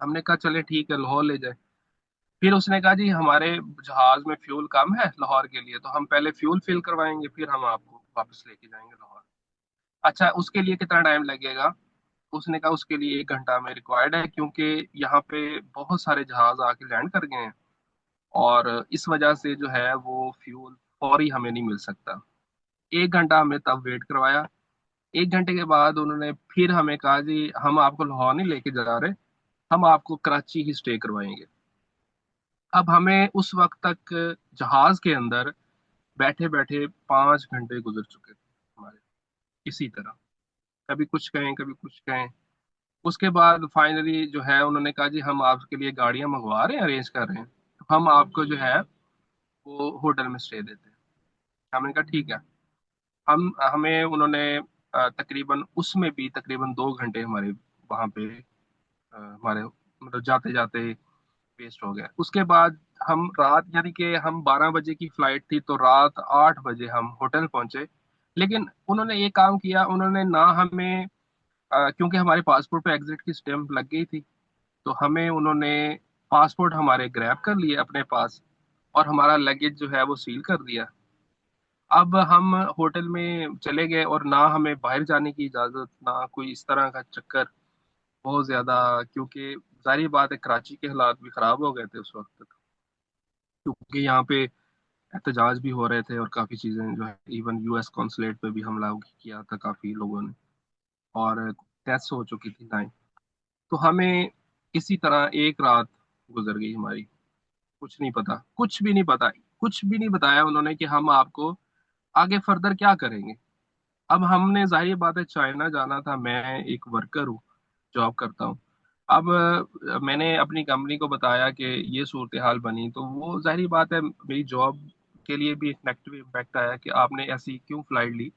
ہم نے کہا چلے ٹھیک ہے لاہور لے جائے. پھر اس نے کہا جی ہمارے جہاز میں فیول کم ہے لاہور کے لیے، تو ہم پہلے فیول فل کروائیں گے پھر ہم آپ کو واپس لے کے جائیں گے لاہور. اچھا اس کے لیے کتنا ٹائم لگے گا؟ اس نے کہا اس کے لیے 1 گھنٹہ ہمیں ریکوائرڈ ہے، کیونکہ یہاں پہ بہت سارے جہاز آ کے لینڈ کر گئے ہیں، اور اس وجہ سے جو ہے وہ فیول فوری ہمیں نہیں مل سکتا. 1 گھنٹہ ہم نے تب ویٹ کروایا. 1 گھنٹے کے بعد انہوں نے پھر ہمیں کہا جی ہم آپ کو لاہور نہیں لے کے جا رہے، ہم آپ کو کراچی ہی اسٹے کروائیں گے. اب ہمیں اس وقت تک جہاز کے اندر بیٹھے بیٹھے 5 گھنٹے گزر چکے تھے ہمارے، اسی طرح کبھی کچھ کہیں کبھی کچھ کہیں. اس کے بعد فائنلی جو ہے انہوں نے کہا جی ہم آپ کے لیے گاڑیاں منگوا رہے ہیں، ارینج کر رہے ہیں، تو ہم آپ کو جو ہے وہ ہوٹل میں اسٹے دیتے ہیں. ہم نے کہا ٹھیک ہے. ہمیں انہوں نے تقریباً اس میں بھی تقریباً 2 گھنٹے ہمارے وہاں پہ ہمارے مطلب جاتے جاتے ویسٹ ہو گیا. اس کے بعد ہم رات، یعنی کہ ہم 12 بجے کی فلائٹ تھی تو رات 8 بجے ہم ہوٹل پہنچے. لیکن انہوں نے یہ کام کیا، انہوں نے نہ ہمیں کیونکہ ہمارے پاسپورٹ پہ ایگزٹ کی سٹیمپ لگ گئی تھی، تو ہمیں انہوں نے پاسپورٹ ہمارے گریب کر لیے اپنے پاس، اور ہمارا لگیج جو ہے وہ سیل کر دیا. اب ہم ہوٹل میں چلے گئے اور نہ ہمیں باہر جانے کی اجازت، نہ کوئی اس طرح کا چکر. بہت زیادہ، کیونکہ ظاہری بات ہے کراچی کے حالات بھی خراب ہو گئے تھے اس وقت تک، کیونکہ یہاں پہ احتجاج بھی ہو رہے تھے اور کافی چیزیں جو ہے ایون یو ایس کونسلیٹ پہ بھی حملہ کیا تھا کافی لوگوں نے، اور ڈیتھس ہو چکی تھی ٹائم. تو ہمیں اسی طرح ایک رات گزر گئی ہماری. کچھ نہیں پتا، کچھ بھی نہیں پتا، کچھ بھی نہیں بتایا انہوں نے کہ ہم آپ کو آگے فردر کیا کریں گے. اب ہم نے ظاہر بات ہے چائنا جانا تھا، میں ایک ورکر ہوں، جاب کرتا ہوں. اب میں نے اپنی کمپنی کو بتایا کہ یہ صورتحال بنی، تو وہ ظاہری بات ہے میری جاب کے لیے بھی ایک نیگیٹو امپیکٹ آیا کہ آپ نے ایسی کیوں فلائٹ لی